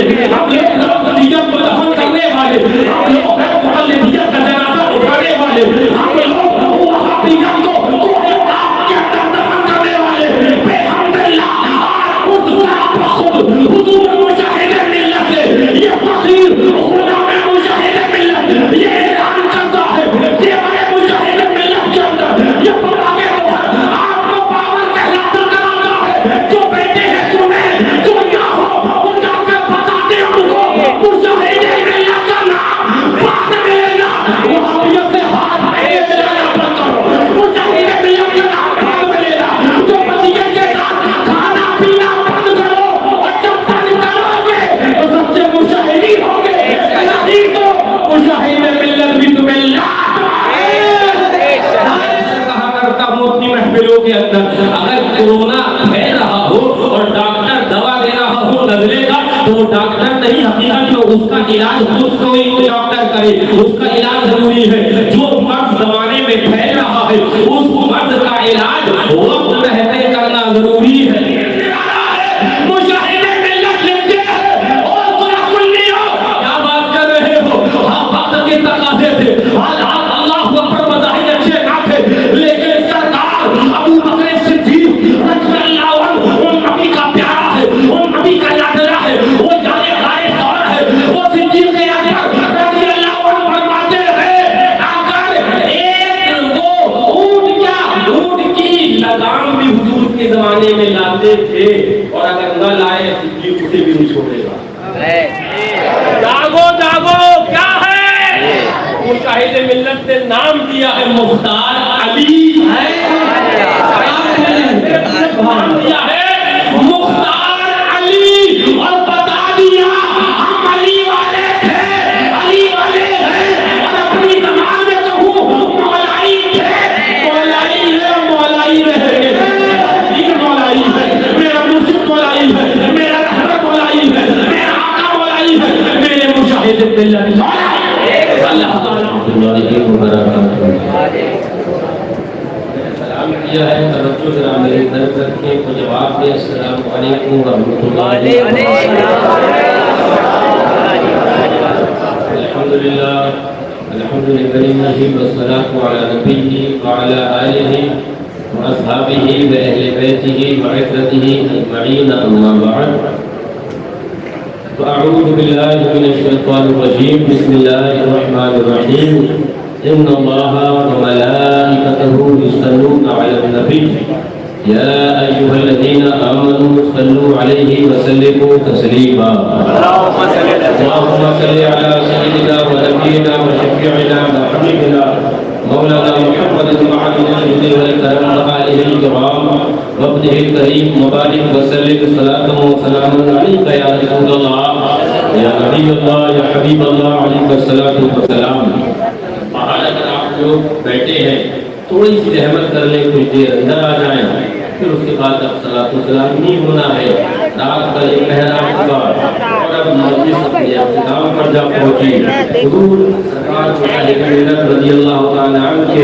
والے، ہم لوگ رفضیت کو دفن کرنے والے، ہم لوگ مقلدیت کا جنازہ اٹھانے والے، ہم لوگ وہابیت کو آپ کے اندر دفن کرنے والے، الحمدللہ خود حضور مجاہد ملت سے یہ فقیر غلام مجاہد ملت یہ اعلان کرتا ہے کہ میں مجاہد ملت کے اندر یہ بڑا کے آپ کو پاور کہلاتا کراتا ہے، جو بیٹے ہیں سنیں، جو نہ ہو ان جا کے بتاتے ان کو مجاہد ملت کا نام بعد میں لینا، وہابیت سے ہاتھ پہلے سے لانا بند کرو، مجاہد ملت کا نام بعد میں لینا، جو وصیت کے ساتھ کھانا پینا بند کرو اور جب بند کرو گے تو سب سے مجاہدی ہوں گے، نہیں تو مجاہد ملت بھی تمہیں لاٹ کہا کرتا ہوں اپنی محفلوں کے اندر، اگر کورونا پھیل رہا ہو اور ڈاکٹر دوا دے رہا ہو نزلے کا تو وہ ڈاکٹر نہیں، حقیقت میں اس کا علاج خود کوئی ڈاکٹر کرے، اس کا علاج ضروری ہے، جو مرض زمانے میں پھیل رہا ہے اس مرض کا علاج وقت رہتے کرنا ضروری ہے۔ مجاہد ملت لکھتے ہیں اور سنا کلی ہو کیا بات کر رہے ہو، ہاں وقت کے تقاضے تھے، اللہ اکبر مظاہر اچھے نہ تھے، لیکن سرکار ابو بکر صدیق رضی اللہ عنہ وہ نبی کا پیارا ہے، وہ نبی کا لادلا ہے، وہ جانے گائے سور ہے، وہ صدیق اکبر رضی اللہ عنہ فرماتے ہیں اگر ایک وہ اونٹ کی لگام بھی حضور کے زمانے میں لاتے تھے اور اگر نہ لائے صدیق اسے بھی نہیں چھوڑے گا۔ جاگو جاگو کیا ہے، مجاہد ملت نے نام دیا ہے مختار علی ہے، نام دیا ہے مختار علی اور بتا دیا ہم علی والے تھے، علی والے ہیں، اور اپنی زبان میں کہوں مولائی تھے، مولائی ہے، مولائی رہیں گے، یہ مولائی ہے، میرا مرشد مولائی ہے، میرا رہبر مولائی ہے، میرا آقا مولائی ہے، میرے مجاہد ملت اللہ تعالیٰ سلام کیا ہے، توجہ ذرا میرے طرف رکھیں تو جواب دیں۔ السلام علیکم ورحمۃ اللہ الحمدللہ الحمدللہ والصلاة علی نبیہ وعلی آلہ واصحابہ واہل بیتہ وعترتہ اجمعین، اما بعد فاعوذ باللہ من الشیطان الرجیم، بسم اللہ الرحمن الرحیم، ان اللہ وملائکتہ یصلون علی النبی یا ایھا الذین آمنوا صلوا علیہ وسلموا تسلیما، اللہم صل علی سیدنا ونبینا وشفیعنا وحبیبنا مولانا محمد وعلى آلہ الکرام وابنہ الکریم مبارک وسلم صلاۃ وسلام علیک یا رسول اللہ یا نبی اللہ یا حبیب اللہ علیہ الصلاۃ والسلام۔ اگر آپ لوگ بیٹھے ہیں تھوڑی سی رحمت کر لیں، کچھ دیر اندر آ جائیں، پھر اس کے بعد اب صلاۃ والسلام نہیں ہونا ہے، رات کا ایک پہرا ہوگا اور اب مجلس اپنے اختتام پر جا پہنچی۔ حضور سرکار مجاہد ملت رضی اللہ تعالیٰ عنہ کے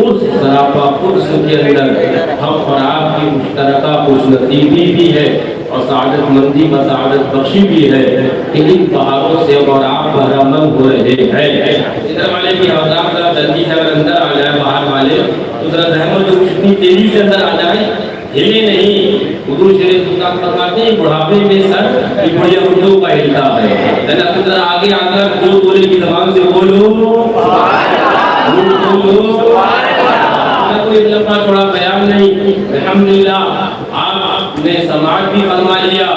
اس سراپا قدس کے اندر ہم اور آپ کی مشترکہ خوش نصیبی بھی ہے اور سعادت مندی و سعادت بخشی بھی ہے کہ ان پہاڑوں سے اور آپ بہرامند ہو رہے ہیں۔ ادھر والے کی آداب ذرا جلدی سے اگر اندر آ جائے، باہر والے تو ذرا زحمت جو اتنی تیزی سے اندر آ جائے، ہلے نہیں۔ حضور شریف فرماتے ہیں بڑھاپے میں سر یہ بڑھیا اردو کا ہلتا ہے، لیکن ذرا آگے آ کر جو بولے کی زبان سے بولو کوئی لمبا تھوڑا بیان نہیں۔ الحمدللہ آپ نے سماعت بھی فرما لیا،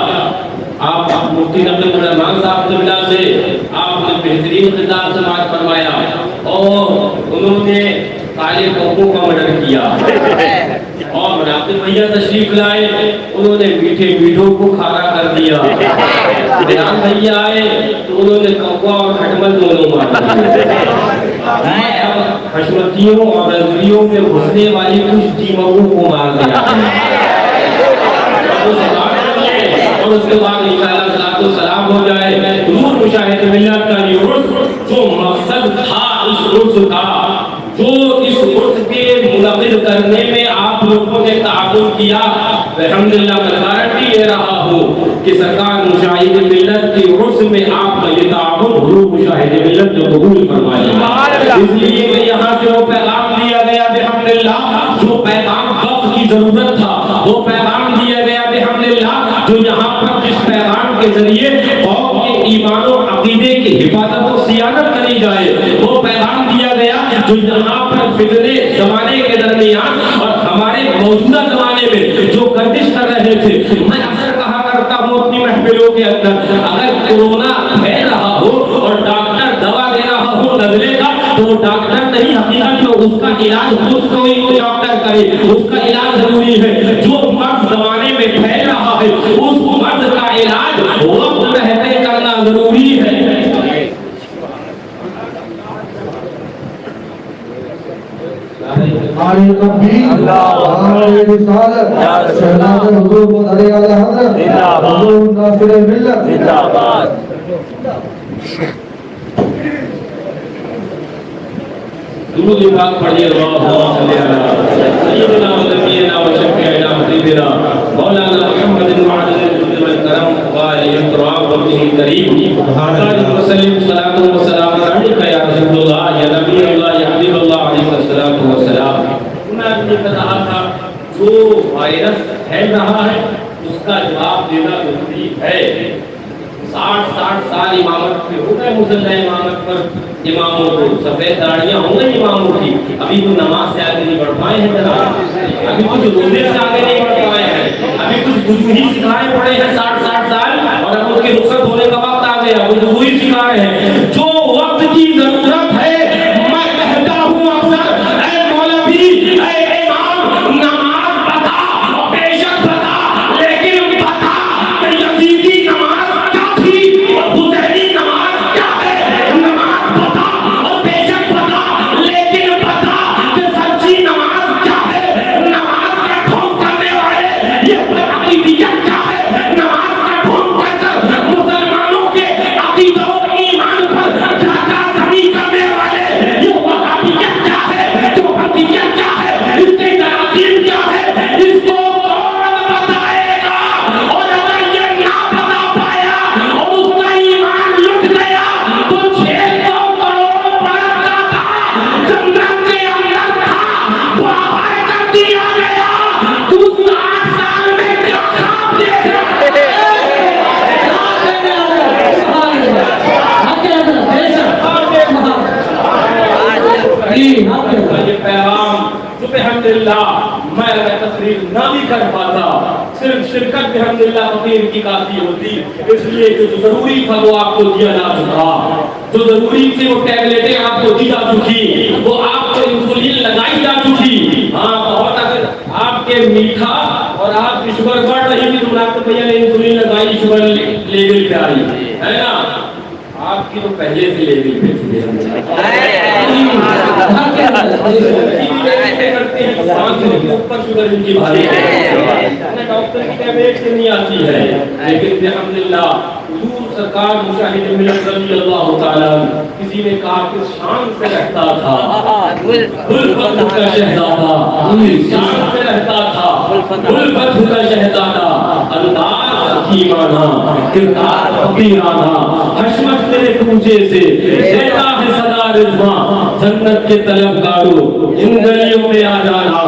آپ مفتی نقل الرحمان صاحب قبلہ سے آپ نے بہترین خطاب سماعت فرمایا اور انہوں نے کالے کوکوں کا مدد کیا اور مناقب بھیا تشریف لائے، انہوں نے میٹھے میٹھوں کو کھارا کر دیا۔ بیان بھیا آئے تو انہوں نے کوا اور کھٹمل دونوں مار دیا، حشمتیوں اور نظریوں میں گھسنے والی کچھ دیمکوں کو مار دیا اور اس کے بعد انشاءاللہ صلاۃ و سلام ہو جائے۔ حضور مشاہد ملت کا یہ عرس جو مقصد تھا اس عرس کا، جو اس عرس کے منعقد کرنے میں آپ لوگوں نے تعاون کیا، الحمدللہ میں گارنٹی دے رہا ہوں کہ سرکار مشاہد ملت کی قوم کے ایمان و عقیدے کی حفاظت و صیانت کری جائے۔ وہ پیغام دیا گیا جو یہاں پر فتنے زمانے کے درمیان اور ہمارے موجودہ زمانے میں جو گردش کر رہے تھے، میں اکثر کہا کرتا ہوں اپنی محفلوں کے اندر، اگر کورونا پھیل رہا ہو اور ڈاکٹر دوا دے رہا ہو نزلے کا، تو وہ ڈاکٹر نہیں، حقیقت میں اس کا علاج خود کوئی ڈاکٹر کرے، اس کا علاج ضروری ہے۔ جو مرض زمانے میں پھیل رہا ہے اس مرض کا علاج وقت رہتے کرنا ضروری ہے۔ ہماری تکبیر، ہماری رسالت، شہزادہ حضور مدعی اعلی حضرت حضور ناصر ملت زندہ باد۔ درود پاک پڑھیے، اللہم صلی علی سیدنا و نبینا و شفیعنا حبیبنا مولانا محمد وعلى آلہ الکرام وآلہ الکرام وابنہ الکریم، سبحان وسلم صلاۃ و سلام علیک یا رسول اللہ یا نبی اللہ یا حبیب اللہ علیہ الصلوۃ والسلام۔ میں نے کہا تھا جو وائرس پھیل رہا ہے اس کا جواب دینا ضروری ہے۔ 60 سال امامت پہ ہو گئے، مصلی امامت پر اماموں کو سفید داڑیاں ہو گئی اماموں کی، ابھی تو نماز سے آگے نہیں بڑھ پائے ہیں جناب، ابھی کچھ روزے سے آگے نہیں بڑھ پائے ہیں، ابھی کچھ وضو ہی سکھائے پڑے ہیں 60 سال، اور اب ان کی رخصت ہونے کا وقت آ گیا، وہ وضو ہی سکھا رہے ہیں۔ جو وقت کی ضرورت ہے، میں کہتا ہوں اکثر، اے مولوی، اے امام، نماز بتا، بے شک بتا، لیکن بتا کہ یزیدی نماز کیا تھی اور حسینی نماز کیا ہے، نماز بتا اور بے شک بتا، لیکن بتا کہ سچی نماز کیا ہے، نماز کا ڈھونگ کرنے والے یہ عقیدیت کیا ہے، نماز کا ڈھونگ کر کر مسلمانوں کے عقیدہ و ایمان پر ڈھاکہ زنی کرنے والے یہ وہابیت کیا ہے، جو حقیقت کیا ہے، اس کے تراکیب کیا ہے، اس کو کون بتائے گا؟ اور اگر یہ نہ بتا پایا اور اس کا ایمان لٹ گیا تو 600 کروڑ برس کا تھا، جنت کے اندر تھا، بابا کر دیا گیا، تو 60 سال میں کیا خواب دیکھ رہا ہے؟ یہ پیغام جو بحمدللہ میں اگر تقریر نہ بھی کر پاتا، صرف شرکت بحمدللہ فقیر کی کافی ہوتی، اس لیے جو ضروری تھا وہ آپ کو دیا جا چکا، جو ضروری تھی وہ ٹیبلیٹیں آپ کو دی جا چکی، وہ آپ کو انسولین لگائی جا چکی۔ ہاں بہت اگر آپ کے میٹھا اور آپ کی شوگر بڑھ رہی تھی تو ڈاکٹر بھیا نے انسولین لگائی، شوگر لیول پہ آئی ہے نا، آپ کی تو پہلے سے لیول پہ تھی۔ اوپر شوگر ان کی بھاری ڈاکٹر کی ٹیبلیٹ سے نہیں آتی ہے، لیکن بحمدللہ حضور سرکار مشاہد ملت رضی اللہ تعالیٰ، کسی نے کہا کہ شان سے رہتا تھا الفت کا شہزادہ، شان سے رہتا تھا الفت کا شہزادہ، انداز حکیمانہ، کردار فقیرانہ، حشمت تیرے کوچے سے دیتا ہے صدا رضوان، جنت کے طلبگاروں ان گلیوں میں آ جانا،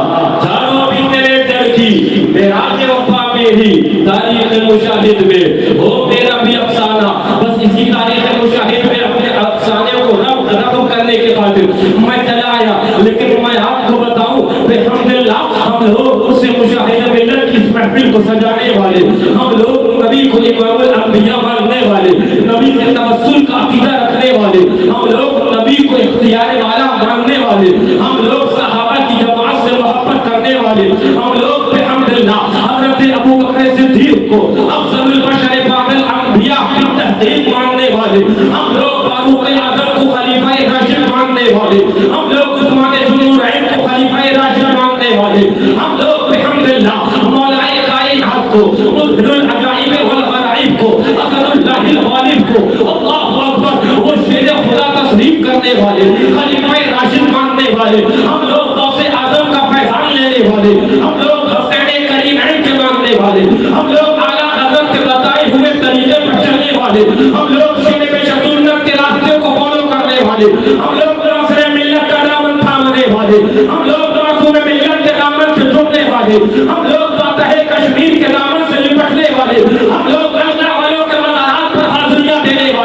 جانو بھی تیرے در کی معراج وفا میں ہی تاریخ مشاہد میں ہو تیرا بھی افسانہ، بس اسی تاریخ مشاہد میں اپنے افسانے کو رب کرنے کے خاطر میں چلا آیا، لیکن میں آپ کو بتاؤں بحمدللہ ہم لوگ اس مشاہد ملت کی اس محفل کو سجانے والے، ہم لوگ نبی کو امام الانبیاء ماننے والے، نبی سے توسل کا عقیدہ رکھنے والے، ہم لوگ نبی کو اختیار والا ماننے والے، ہم لوگ صحابہ کی جماعت سے محبت کرنے والے، ہم لوگ بحمدللہ حضرت ابو بکر صدیق کو افضل البشر بعد الانبیاء کی تحقیق ماننے والے، ہم لوگ فاروق اعظم کو خلیفہ راشد ماننے والے، ہم لوگ عثمان ذو النورین کو خلیفہ راشد ماننے والے، ہم لوگ بحمدللہ مولا کائنات کو مظہر العجائب والغرائب کو اثر اللہ الغالب کو اللہ اکبر وہ شیر خدا تسلیم کرنے والے، خلیفہ راشد ماننے والے، ہم لوگ غوث اعظم کا فیضان لینے والے، ہم لوگ حسین کریمین کے ماننے والے، ہم لوگ اعلیٰ حضرت کے بتائے ہوئے طریقے پر چلنے والے، ہم لوگ شیر سنت کے راستے کو فالو کرنے والے، ہم لوگ ناصر ملت کا دامن تھامنے والے، ہم لوگ معصوم ملت کے دامن سے جڑنے والے، ہم لوگ فاتح کشمیر کے دامن سے لپٹنے والے، ہم لوگ اللہ والوں کے مزارات پر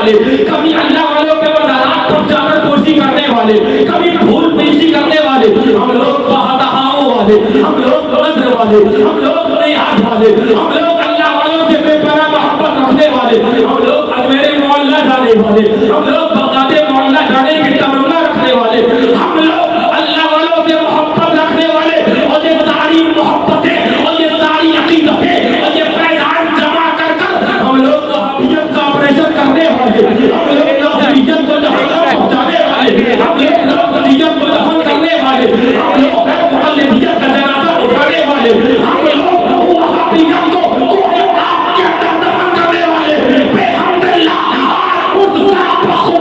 والے, کبھی اللہ والوں کے مزارات پر جا کر پوشی کرنے والے, کبھی پھول پیشی کرنے والے, ہم لوگ بہادہاؤں والے, ہم لوگ نظر والے, ہم لوگ نیاز والے, ہم لوگ اللہ والوں سے بے پناہ محبت رکھنے والے, ہم لوگ اجمیر معاملہ جانے والے, ہم لوگ بغداد معاملہ جانے کی تمنا رکھنے والے, ہم لوگ اللہ والوں سے محبت رکھنے والے, اور یہ ساری محبتیں اور یہ ساری عقیدتیں اور یہ فیضان جمع کر کر ہم لوگ وہابیت کا آپریشن کرنے والے, ہم لوگ نصیریت کو جہنم پہنچانے والے, ہم لوگ نصیریت کو دفن کرنے والے, ہم لوگ مقلدیت کا جنازہ اٹھانے والے, ہم لوگ وہابیت کو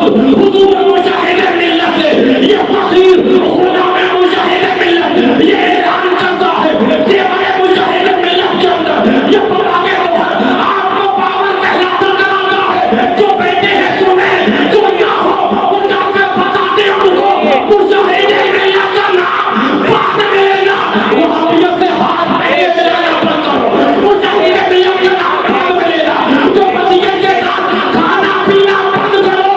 حضور مجاہد ملت یہ فقیر خدا میں مجاہد ملت یہ اعلان کرتا ہے کہ میں مجاہد ملت کے اندر یہ بڑا کے آپ کو پاور کہلاتا کراتا ہے, جو بیٹے ہیں سنیں, جو نہ ہو وہ جا کے بتاتے ان کو مجاہد ملت کا نام بعد میں لینا, وہابیت سے ہاتھ پہلے سے لینا بند کرو, مجاہد ملت کا نام بعد میں لینا, جو وصیت کے ساتھ کھانا پینا بند کرو,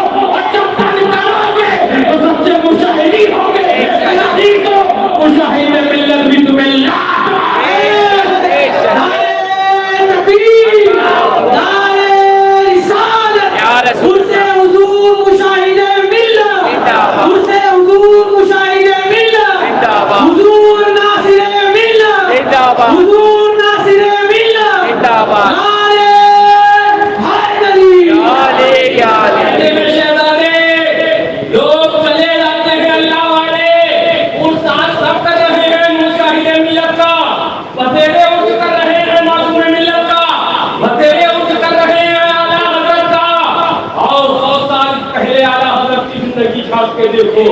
مشاہدین ہوں گے, نہیں تو مشاہد ملت بھی تمہیں کے دیکھو.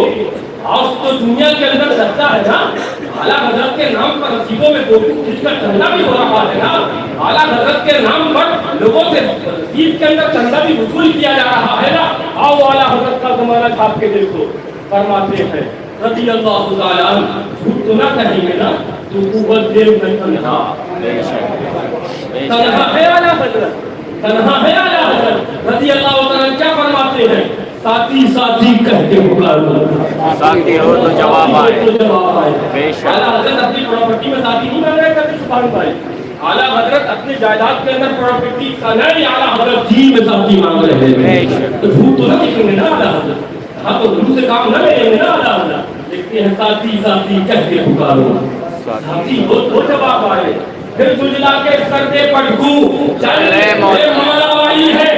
آج تو دنیا کے اندر چلتا ہے نا, اعلیٰ حضرت کے نام پر نصیبوں میں جس کا چندہ بھی ہو رہا ہے نا, اعلیٰ حضرت کے نام پر لوگوں سے نصیب کے اندر چندہ بھی وصول کیا جا رہا ہے نا. آؤ اعلیٰ حضرت کا زمانہ چھاپ کے دیکھو. فرماتے ہیں رضی اللہ تعالیٰ عنہ, جھوٹ تو نہ کہیں گے نا, تو قوت دیر میں تنہا ہے اعلیٰ حضرت, تنہا ہے اعلیٰ حضرت رضی اللہ تعالیٰ. کیا فرماتے ہیں, ساتھی ساتھی کہہ کے پکارو, ساتھی ہو تو جواب آئے. اعلیٰ حضرت اپنی پراپرٹی میں ساتھی نہیں بن رہے کبھی, سبحان اللہ. اعلیٰ حضرت اپنے جائیداد کے اندر پراپرٹی کا نہیں, اعلیٰ حضرت جی میں ساتھی مانگ رہے ہیں, تو جھوٹ تو نہ دکھیں گے نا اعلیٰ حضرت, ہاں تو جھوٹ سے کام نہ لیں گے نا اعلیٰ حضرت. دیکھتے ہیں ساتھی ساتھی کہہ کے پکارو, ساتھی ہو تو جواب آئے. پھر جلجلا کے سر پہ پٹکوں, چل مولا والی ہے,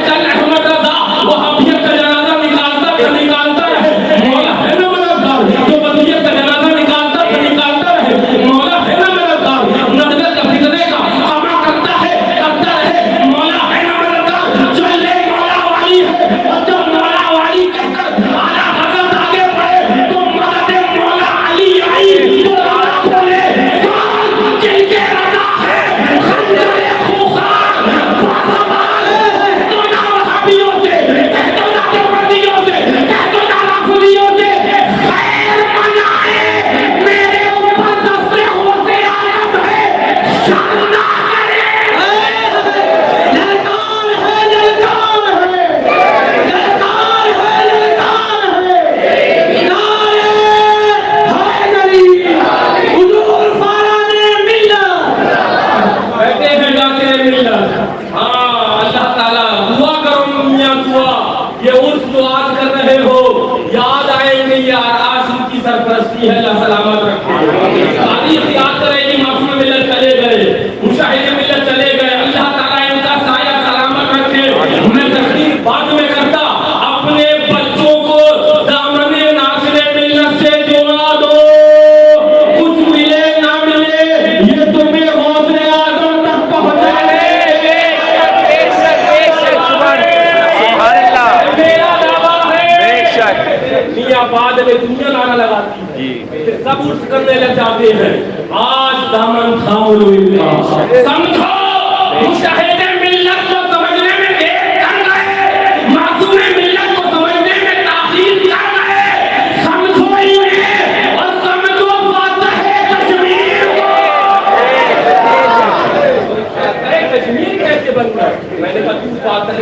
چل احمد رضا وہابیت کا جنازہ نکالتا رہے, مولا ہے نا مددگار, جو وہابیت کا جنازہ نکالتا رہے, مولا ہے نا مددگار, نظر کا فتنے کا خامہ کرتا رہے, مولا ہے نا مددگار. چل لے مولا والی ہے, اور جب مولا والی کہہ کر اعلیٰ حضرت آگے بڑھے تو مدد مولا علی آئی, تو مولا بولے جن کے رضا ہے خنجر خوخار بازوال ہے, تو نہ وہابیوں سے, کہہ دو نہ دیوبندیوں سے, کہہ دو نہ رافضیوں سے, خیر منائے میرے اوپر دستے ہوتے عالم ہے, شر نہ کرے. للکار ہے, للکار ہے, للکار ہے, للکار ہے, نعرے حیدری, حضور فارغ ملت. بیٹھے ہیں جاتے ملت. ہاں اللہ تعالیٰ دعا کرو میاں دعا, یہ عرس جو آج کر رہے ہو یاد آئیں گے یار, آج ان کی سرپرستی ہے, اللہ سلامت رکھے. تاریخ یاد کرے گی, معصوم ملت چلے گئے, مشاہد ملت چلے گئے, اللہ تعالیٰ ان کا سایہ سلامت رکھے. میں تقریر بعد میں کرتا, اپنے بچوں کو دامن ناصر ملت سے جوڑا دو, کچھ ملے نہ ملے یہ تمہیں غوث اعظم تک پہنچائے. بعد میں دنیا لانا لگاتی ہے, سب عرس کرنے لگ جاتے ہیں. آج دامن تھامو لو ان کا, سمجھو مشاہد ملت کو سمجھنے میں دیر کر گئے, معصوم ملت کو سمجھنے میں تاخیر کر گئے. سمجھو انہیں اور سمجھو فاتح کشمیر کو. کشمیر کیسے بن گئے؟ میں نے کہا تو فاتح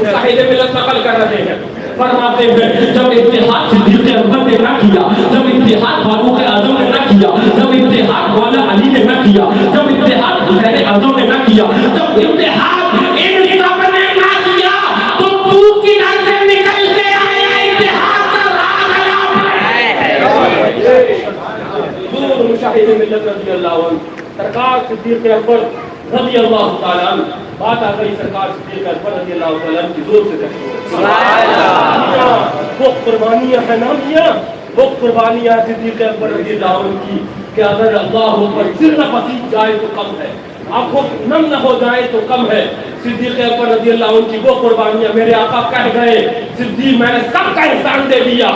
مشاہد ملت نقل کر رہے ہیں، فرماتے ہیں جب اتحاد صدیق اکبر نے نہ کیا، جب اتحاد فاروق اعظم نے نہ کیا، جب اتحاد مولا علی نے نہ کیا، جب اتحاد حسین اعظم نے نہ کیا، جب اتحاد ان سب نے نہ کیا، تو تو کدھر سے نکل کے آیا اتحاد کا راہ حضور مشاہد ملت رضی اللہ عنہ سرکار صدیق اکبر رضی اللہ تعالیٰ عنہ، بات آ گئی سرکار صدیق اکبر رضی اللہ تعالیٰ عنہ کی زور سے دیکھو وہ قربانیاں ہیں نا میاں، وہ قربانیاں صدیق اکبر رضی اللہ عنہ کی کہ اگر اللہ پر دل نہ پسیج جائے تو کم ہے، آنکھوں نم نہ ہو جائے تو کم ہے۔ صدیق اکبر رضی اللہ عنہ کی وہ قربانیاں میرے آقا کہہ گئے صدیق میں نے سب کا احسان دے دیا،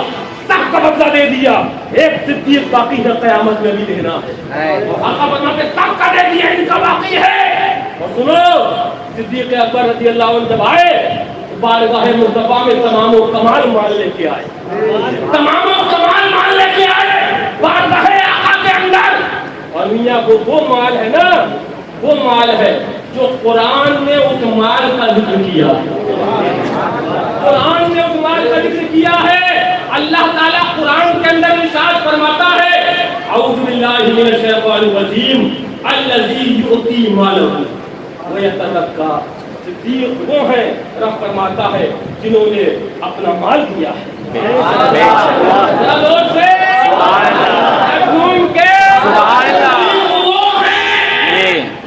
سب کا بدلہ دے دیا، ایک صدیق باقی ہے قیامت میں بھی دینا ہے۔ آقا فرماتے سب کا دے دیا، ان کا باقی ہے۔ اور سنو صدیق اکبر رضی اللہ عنہ جب آئے بارگاہ مصطفیٰ میں تمام و کمال مال لے کے آئے، تمام و کمال مال لے کے آئے بارگاہ آقا کے اندر۔ اور میاں وہ مال ہے نا، وہ مال ہے جو قرآن نے اس مال کا ذکر کیا، قرآن نے اس مال کا ذکر کیا ہے۔ اللہ تعالیٰ قرآن کے اندر ارشاد فرماتا ہے اعوذ باللہ من الشیطان الرجیم الذی یؤتی مالہ ویتزکیٰ، صدیق وہ ہیں رب فرماتا ہے جنہوں نے اپنا مال دیا ہے،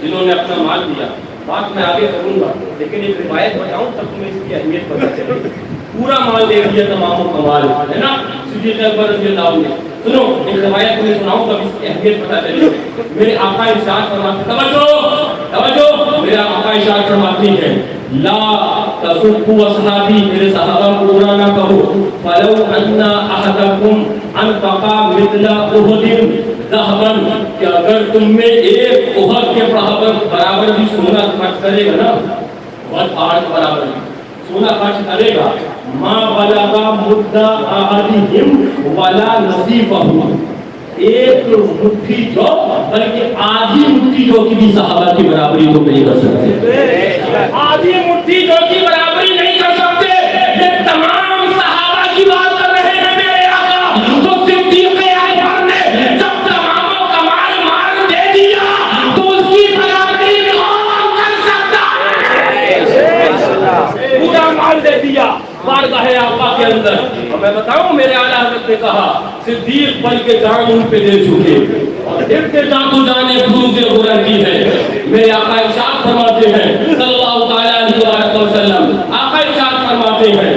جنہوں نے اپنا مال دیا۔ بات میں آگے کروں گا لیکن ایک روایت بتاؤں تب تمہیں اس کی اہمیت پتہ چلے۔ پورا مال دے دیا تمام و کمال ہے نا صدیق اکبر رضی اللہ عنہ نے۔ سنو ایک روایت میں سناؤں تب اس کی اہمیت پتہ چلے۔ میرے آقا ارشاد فرماتے، توجہ میرے آقا ارشاد فرماتے ہیں لا تسبوا اصحابی، میرے صحابہ کو برا نہ کہو، فلو ان احدکم انفق مثل احد ذهبا، کہ اگر تم میں ایک احد کے برابر بھی سونا خرچ کرے گا نا، بہت آٹھ برابر سونا خرچ کرے گا، ما بلغ مد احدہم ولا نصیبہ، ایک مٹھی جو بلکہ آدھی مٹھی جو کی بھی صحابہ کی برابری تو نہیں کر سکتے، آدھی مٹھی جو کی برابری نہیں کر سکتے۔ یہ تمام صحابہ کی بات کر رہے ہیں میرے آقا، تو صدیق اکبر نے جب تمام و کمال مال دے دیا تو اس کی برابری کون کر سکتا ہے؟ پورا مال دے دیا بارگاہ آقا کے اندر۔ اور میں بتاؤں میرے اعلیٰ حضرت نے کہا صدیق بل کے جان ان پہ دے چکے اور ابتدا تو جانے خروج غرر کی ہے۔ میرے آقا ارشاد فرماتے ہیں صلی اللہ تعالیٰ علیہ وسلم، آقا ارشاد فرماتے ہیں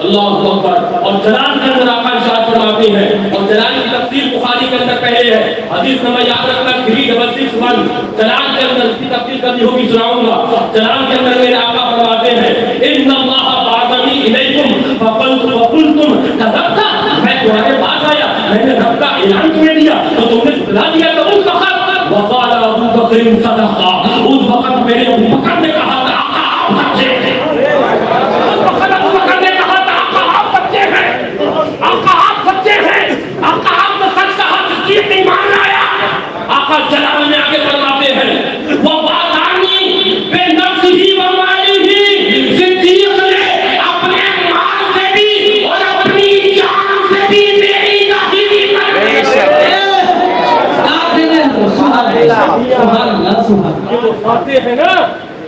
اللہ اکبر، اور جلال کے اندر آقا ارشاد فرماتے ہیں، اور جلال کی تفسیر بخاری کے اندر پہلے ہے، حدیث نمبر یاد رکھنا 3661، جلال کے اندر اس کی تفسیر کبھی ہوگی سناؤں گا۔ جلال کے اندر میرے آقا فرماتے ہیں ان اللہ بعثنی الیکم فقلتم کذبت، میں تمہارے پاس آیا، میں نے رب کا اعلان تمہیں دیا تو تم نے جھٹلا دیا، تو اس وقت وقال ابو بکر صدقہ، اس وقت میرے ابو بکر نے کہا تھا آقا آپ سچے ہیں، اس وقت ابو بکر نے کہا تھا آقا آپ سچے ہیں، آقا آپ سچے ہیں، آقا آپ نے سچ کہا، صدیق نہیں مان لایا۔ آقا جلال میں آگے فرماتے ہیں وہ باتانی بے نفس ہی و مالی ہی، صدیق نے اپنے مال سے بھی اور اپنی جان سے بھی میری تحریری کر دی۔ یہ وہ فاتح ہے نا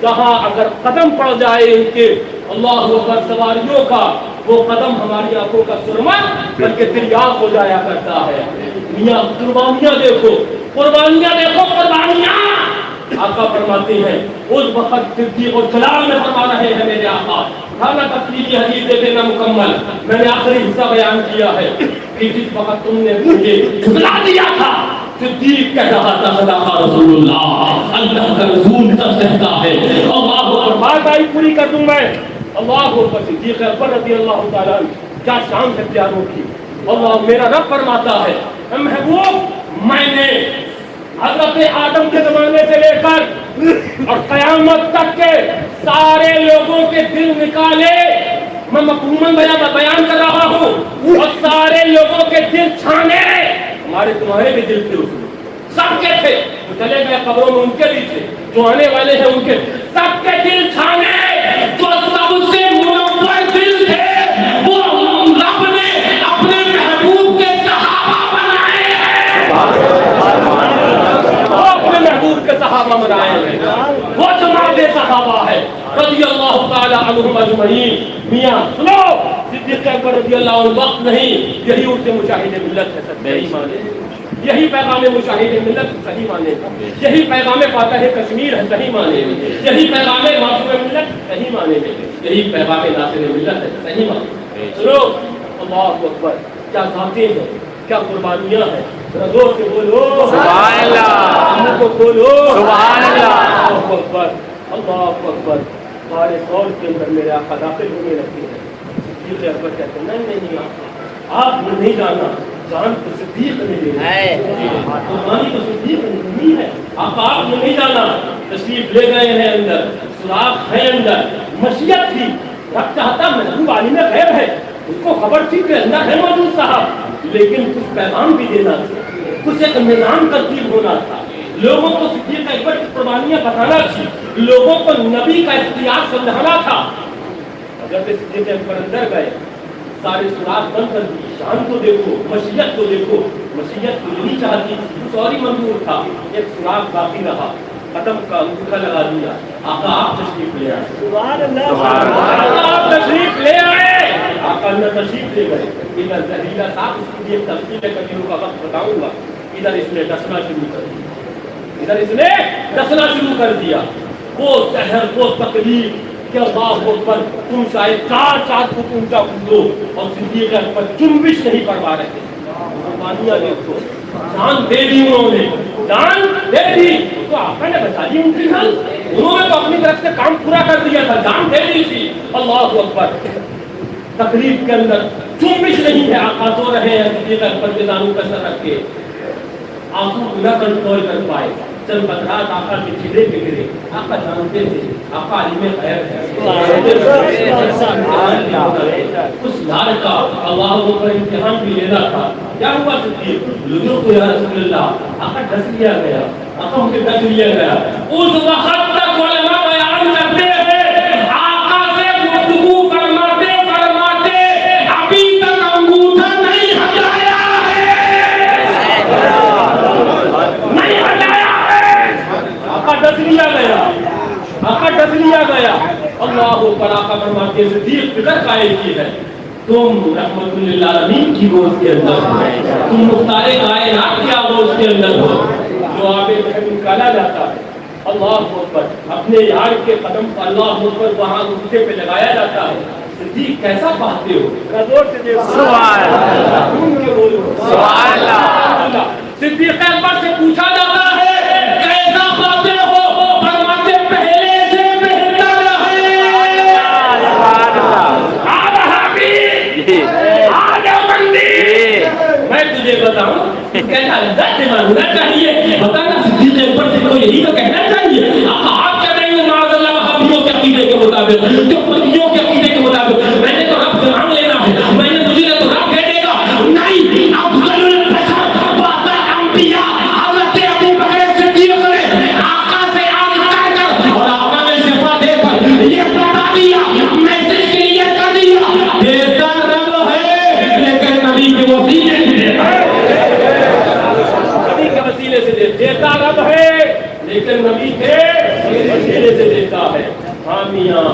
جہاں اگر قدم پڑ جائے ان کے اللہ اکبر سواریوں کا، وہ قدم ہماری آنکھوں کا سرما بلکہ تریاق ہو جایا کرتا ہے۔ میاں قربانیاں دیکھو، قربانیاں دیکھو، قربانیاں۔ آقا فرماتے ہیں اس وقت صدیق و جلال میں فرما رہے ہیں میرے آقا، کھانا تفصیلی حدیث دیتے نا مکمل، میں نے آخری حصہ بیان کیا ہے کہ جس وقت تم نے مجھے جھٹلا دیا تھا، صدیق کہہ رہا تھا صدق رسول اللہ، اللہ کا رسول سب کہتا ہے، اللہ اکبر، بات آئی پوری کر دوں میں، اللہ اکبر۔ صدیق اکبر رضی اللہ تعالیٰ عنہ کیا شان ہے پیاروں کی، اللہ میرا رب فرماتا ہے محبوب میں نے حضرت آدم کے زمانے سے لے کر اور قیامت تک کے سارے لوگوں کے دل نکالے، میں مفہوماً بیان کر رہا ہوں، اور سارے لوگوں کے دل چھانے، ہمارے تمہارے بھی دل تھے اس میں، سب کے تھے، جو چلے گئے قبروں میں ان کے بھی تھے، جو آنے والے ہیں ان کے، سب کے دل چھانے جو سب سے منور دل تھے وہ رب نے اپنے محبوب کے صحابہ بنائے ہیں. وہ اپنے محبوب کے صحابہ بنائے ہیں. وہ جماعت صحابہ ہے رضی اللہ تعالی عنہم اجمعین. میاں سنو صدیق اکبر رضی اللہ عنہ وقت نہیں, یہی ان سے مشاہد ملت ہے. صحیح مانے یہی پیغام مشاہد ملت صحیح مانے, یہی پیغام فاتح کشمیر ہے صحیح مانے, یہی پیغام معصوم ملت صحیح مانے, یہی پیغام ناصر ملت ہے صحیح مانے. سنو اللہ اکبر, کیا ذاتیں ہیں, کیا قربانیاں ہیں. زور سے بولو سبحان اللہ, ہم کو بولو سبحان اللہ. اللہ اکبر اللہ اکبر. ہمارے سول کے اندر میرے آقا داخل ہونے لگتے ہیں. صدیق اکبر کہتے ہیں نہیں آپ نے نہیں جانا, جان تو صدیق نے دی ہے, قربانی تو صدیق نے دی ہے. آپ نے نہیں جانا. تشریف لے گئے ہیں اندر, سوراخ ہے اندر, مشیت تھی. رب چاہتا محبوب عالم غیب ہے, اس کو خبر تھی کہ اندر ہے موجود صاحب, لیکن کچھ پیغام بھی دینا تھا, کچھ ایک نظام ترتیب ہونا تھا. لوگوں کو صدیق اکبر کی قربانیاں بتانا تھی, لوگوں کو نبی کا اختیار سمجھانا تھا. جب صدیق اکبر اندر گئے, سارے سوراخ بند کر دی. شان کو دیکھو, مشیت کو دیکھو. مشیت کو نہیں چاہتی, سوری منظور تھا, ایک سوراخ باقی رہا, قدم کا انگوٹھا لگا دیا. آقا آپ تشریف لے آئے, سبحان اللہ, آقا آپ تشریف لے آئے. آقا نے تشریف لے گئے. ادھر زہریلا صاحب اس کی ایک تفصیل کبیروں کا وقت بتاؤں گا. ادھر اس نے ڈسنا شروع کر دیا, ادھر اس نے ڈسنا شروع کر دیا. وہ زہر, وہ تکلیف کہ اللہ اکبر, تم شاید 4 فٹ اونچا کودو اور صدیق اکبر جنبش نہیں کروا رہے تھے. قربانیاں دیکھو, جان دے دی انہوں نے, جان دے دی. تو آقا نے بتا دی ان کی جان, انہوں نے تو اپنی طرف سے کام پورا کر دیا تھا, جان دے دی تھی. اللہ اکبر. تکلیف کے اندر جنبش نہیں ہے. آقا سو رہے ہیں, صدیق اکبر کے دانوں کا سر رکھ کے, آنسو نہ کنٹرول کر پائے. چند قطرات آقا کے چہرے پہ گرے. آقا جانتے تھے آقا عالم غیب ہے. اس لال کا اللہ اکبر امتحان بھی لینا تھا. کیا ہوا صدیق؟ لوگوں کو یا رسول اللہ, آقا ڈس لیا گیا, آقا مجھے ڈس لیا گیا. اس وقت تک علماء بیان کرتے ہیں آقا سے گفتگو فرماتے فرماتے ابھی تک انگوٹھا نہیں ہٹایا ہے, نہیں ہٹایا ہے. آقا ڈس لیا گیا, آقا ڈس لیا گیا. اللہ اکبر. آقا فرماتے ہیں صدیق فکر قائل کی ہے, تم رحمت للعالمین کی گود کے اندر ہو, تم مختار کائنات کی آغوش کے اندر ہو. جو آپ محب نکالا جاتا ہے, اللہ اکبر, اپنے یار کے قدم پر اللہ اکبر وہاں گھٹنے پہ لگایا جاتا ہے. صدیق کیسا پاتے ہو, زور سے دیکھو سبحان اللہ, سبحان اللہ. صدیق اکبر سے پوچھا جاتا ہے کیسا پاتے ہو, فرماتے پہلے سے بہتر ہے. سبحان اللہ. میں تجھے بتاؤں کیسا لذت سے ماننا چاہیے, بتانا صدیق اکبر سے کوئی یہی تو کہنا چاہیے. آپ کہہ رہے ہیں معاذ اللہ وہابیوں کے عقیدے کے مطابق, جو بدیوں کے عقیدے کے مطابق, میں نے تو رب سے مانگ لینا ہے, میں نے مجھے تو رب کہہ دے گا. نہیں, افضل البشر بعد الانبیاء حضرت ابو بکر صدیق نے آقا سے عرض کر کر اور آقا نے شفا دے کر یہ بتا دیا, میسج کلیئر کر دیا, دیتا رب ہے لیکن نبی کے وسیلے سے دیتا ہے. نبی کے وسیلے سے دیتا رب ہے لیکن نبی کے وسیلے سے دیتا ہے. ہاں میاں,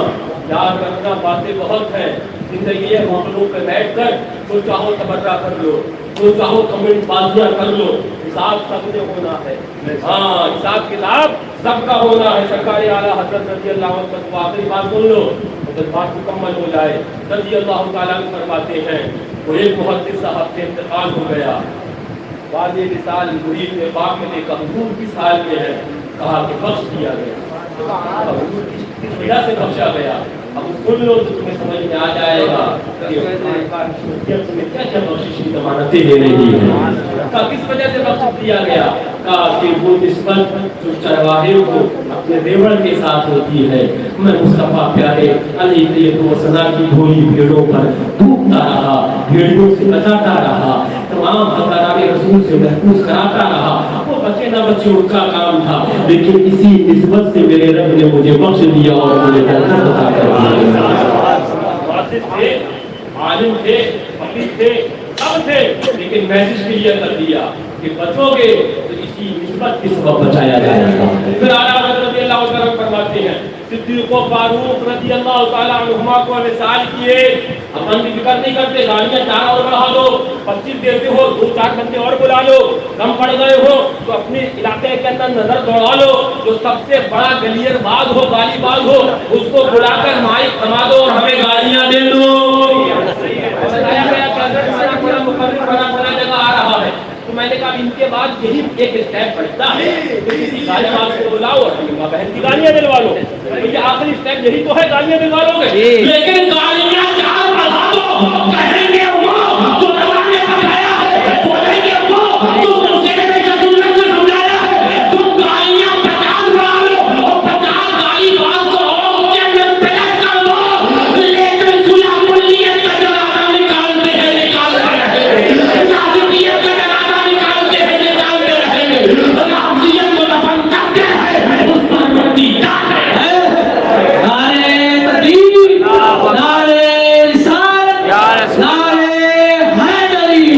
یاد رکھنا باتیں بہت ہیں. زندگی ہے ہوٹلوں پہ بیٹھ کر جو چاہو تبرہ کر لو, جو چاہو کمنٹ بازیاں کر لو, حساب سب نے ہونا ہے. ہاں, حساب کتاب سب کا ہونا ہے. سرکار اعلیٰ حضرت رضی اللہ عنہ کو آخری بات سن لو, جب بات مکمل ہو جائے. رضی اللہ تعالیٰ عنہ فرماتے ہیں وہ ایک محدث صاحب کے انتقال ہو گیا. بعد رسال مرید نے باغ میں دیکھا حضور کس حال میں ہے, کہا کہ بخش دیا گیا. حضور کس وجہ سے بخشا گیا, اب سن لو تو تمہیں سمجھ میں آ جائے گا کہ تمہیں کیا کیا بخشش کی ضمانتیں دے رہی ہے. کس وجہ سے بخش دیا گیا, کہا کہ وہ نسبت جو چرواہے کو اپنے ریوڑ کے ساتھ ہوتی ہے, میں مصطفیٰ پیارے علیہ السلام کی بھولی بھیڑوں پر ڈوبتا رہا, بھیڑیوں سے بچاتا رہا, تمام حقدار رسول سے محفوظ کراتا رہا. وہ بچے نہ بچے ان کا کام تھا، لیکن اسی نسبت سے میرے رب نے مجھے بخش دیا اور مجھے جنت عطا کر دی۔ تھے، عالم تھے، فقیر تھے، سب تھے، لیکن میسج کلیئر کر دیا کہ بچو گے تو اسی نسبت کی سبب بچایا جائے گا۔ پھر اعلیٰ حضرت رضی اللہ عنہ فرماتے ہیں صدیق و فاروق رضی اللہ تعالیٰ عنہما کو مثال کیے، اپن بھی فکر نہیں کرتے، گاڑیاں 4 اور بڑھا دو، 25 دیتے ہو، 2-4 بندے اور بلا لو، کم پڑ گئے ہو تو اپنے علاقے کے اندر نظر دوڑا لو، جو سب سے بڑا گلیئر باز ہو، گالی باز ہو، اس کو بلا کر مائک تھما دو اور ہمیں گالیاں دے دو۔ بتایا گیا کہ اگر ہمارا پورا مقرر بنا جگہ آ رہا ہے تو میں نے کہا ان کے بعد یہی ایک اسٹیپ بڑھتا ہے کہ کسی گالی باز کو بلاؤ اور ہمیں بہن کی گالیاں دلوا لو۔ یہ آخری اسٹیپ یہی تو ہے، گالیاں دلوا لو گے، لیکن گالیاں 4 بڑھا دو، کہیں گے وہ جو اللہ نے بتایا ہے، بولیں گے وہ جو مسلم نے سنت سے سمجھایا ہے، تم گالیاں 50 بڑھا لو اور 50 گالی باز کو اور اس کے اندر پیش کر دو، لیکن صلح کلیت کا جنازہ نکالتے ہیں، نازکیت کا جنازہ نکالتے ہیں، رافضیت کو دفن کرتے ہیں، اس پر مٹی ڈالتے ہیں۔ نعرے تکبیر، نعرے رسالت، نعرے حیدری،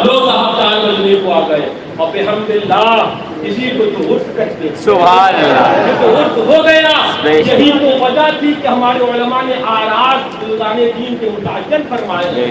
دو صاحب 4 بجنے کو آ گئے اور بحمداللہ اسی کو تو عرف کہتے ہیں۔ سبحان اللہ، یہ تو عرف ہو گیا۔ یہی تو وجہ تھی کہ ہمارے علماء نے آراز بزرگان دین کے متعین فرمائے،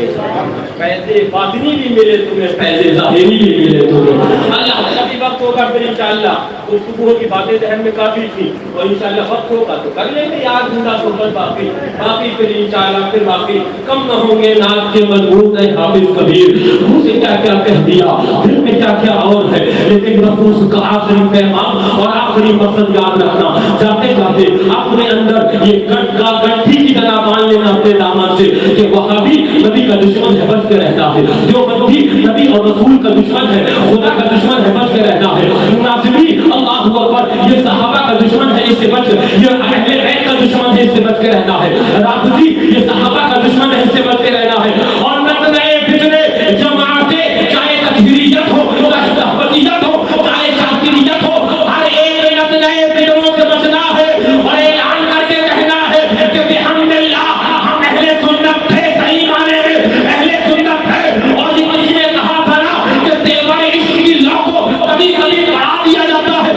فیض باطنی بھی ملے تمہیں، فیض ظاہری بھی ملے تمہیں۔ اللہ کبھی وقت ہوگا پھر انشاءاللہ گفتگو کی باتیں ذہن میں کافی تھی، اور انشاءاللہ وقت ہوگا تو کر لیں گے یار زندہ صحبت باقی پھر انشاءاللہ پھر باقی کم نہ ہوں گے۔ نعت کے مضمون ہے حافظ کبیر، منہ سے کیا کیا کہہ دیا، دل میں کیا کیا اور ہے، لیکن نفوس کا آخری پیغام اور آخری مقصد یاد رکھنا، جاتے جاتے اپنے اندر یہ گٹھی کی طرح مان لینا اپنے دامن سے کہ وہابی نبی کا دشمن ہے، بچ کے رہتا ہے، جو بندی نبی اور رسول کا دشمن ہے، خدا کا دشمن ہے، بچ کے رہتا ہے، ناصبی اللہ اکبر یہ صحابہ کا دشمن ہے، اس سے بچ، یہ اہل بیت کا دشمن ہے، اس سے بچ کے رہتا ہے، رافضی یہ صحابہ کا دشمن ہے، اس سے بچ کے رہنا ہے، اور نتنے فتنے جماعتیں چاہے تکفیریت ہو، چاہے احمدیت ہو، چاہے شاکریت ہو، ہر ایک میں نتنے فتنوں سے بچنا ہے اور اعلان کر کے کہنا ہے کہ بحمداللہ ہم اہل سنت تھے، صحیح معنی میں اہل سنت ہے، اور کسی نے کہا تھا نا کہ تیور عشق کی لا کو کبھی کبھی بڑھا دیا جاتا ہے،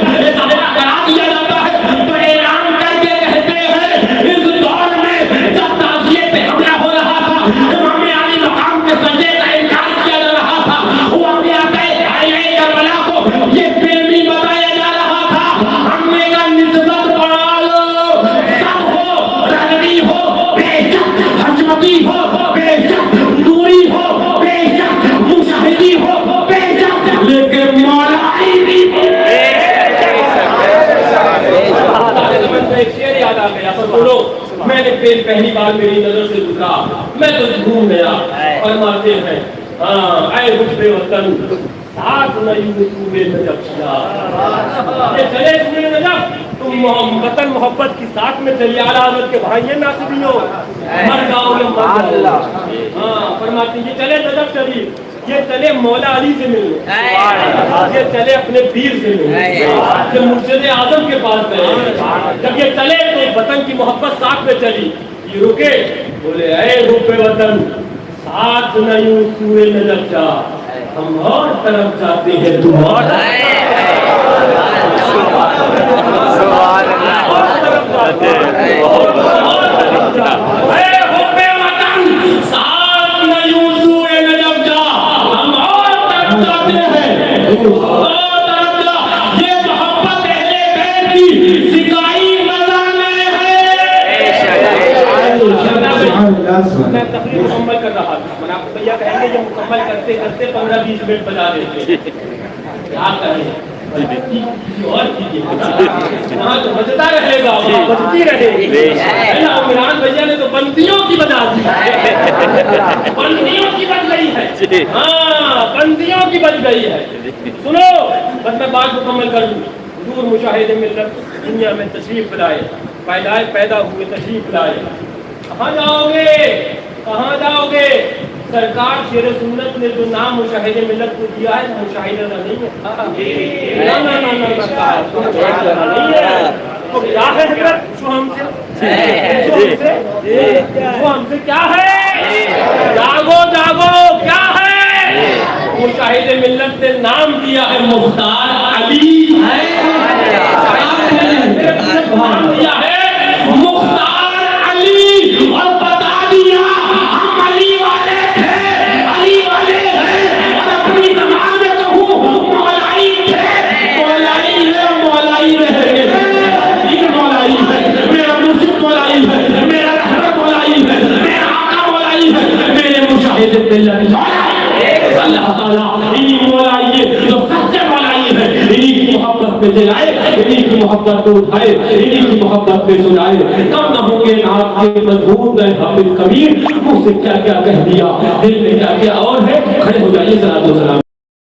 کرا دیا جاتا ہے، تو اعلان کر کے کہتے ہیں اس دور میں جب تعزیے پہ حملہ ہو رہا تھا، امام علی مقام کے سجدے کا انکار کیا جا رہا تھا، وہ اپنے اہل کربلا کو یہ پریمی بتایا جا رہا تھا، ہم نے کہا نسبت بڑھا لو، سب ہو، رنگی ہو، بے شک حجمتی ہو، بے شک نوری ہو، بے شک مشاہدی ہو، بے شک لیکن مولائی بھی ہو۔ ایک شعر یاد آ گیا، پر سنو، میں نے پہلی بار میری نظر سے گزرا، میں تو گھوم گیا، فرماتے ہیں اے حب وطن ساتھ نہیں سوئے نجف کیا، یہ چلے سوئے نجف، تم وطن محبت کی ساتھ میں چلی، اعلیٰ حضرت کے بھائی ناصبیوں مر جاؤ یا مر جاؤ، فرماتے ہیں یہ چلے نجف شریف، یہ چلے مولا علی سے ملنے، یہ چلے اپنے پیر سے ملنے، یہ مرشد اعظم کے پاس گئے، جب یہ چلے تو وطن کی محبت ساتھ میں چلی، یہ رکے، بولے اے حب وطن ساتھ نہیں سوئے نجف جا، ہم اور طرف جاتے ہیں تم اور میں تقریر مکمل کر رہا تھا، منافع بھیا کہیں گے یہ مکمل کرتے کرتے 15-20 منٹ بجا دیتے، کیا کریں اور چیزیں وہاں تو بجتا رہے گا، وہاں بجتی رہے گی۔ عمران بھیا نے تو بندیوں کی بجا دی، بندیوں کی بج گئی ہے، ہاں بندیوں کی بج گئی ہے۔ سنو بس میں بات مکمل کر دوں، حضور مشاہد ملت دنیا میں تشریف لائے، پیدا ہوئے تشریف لائے، کہاں جاؤ گے کہاں جاؤ گے؟ سرکار شیر سنت نے جو نام مشاہد ملت کو دیا ہے مشاہدہ نہیں ہے. تو کیا ہے حضرت جو ہم سے کیا ہے؟ جاگو جاگو کیا ہے؟ مشاہد ملت نے نام دیا ہے مختار علی. نام دیا ہے مختار علی اور بتا دیا ہم علی والے تھے، علی والے ہیں. اور اپنی زبان میں کہوں مولائی تھے، مولائی ہے، مولائی رہیں گے. یہ مولائی ہے، میرا مرشد مولائی ہے، میرا رہبر مولائی ہے، میرا آقا مولائی ہے، میرے مشاہد ملت اللہ تعالیٰ انہی مولائی جو سچے مولائی ہے انہی کی محبت پہ جلائے، انہی کی محبت کو اٹھائے، انہی کی محبت پہ سنائے. کم نہ ہوں گے نام کے مضبوط ہے حافظ کبیر، منہ سے کیا کیا کہہ دیا، دل میں کیا کیا اور ہے. کھڑے ہو جائیے. صلاۃ و سلام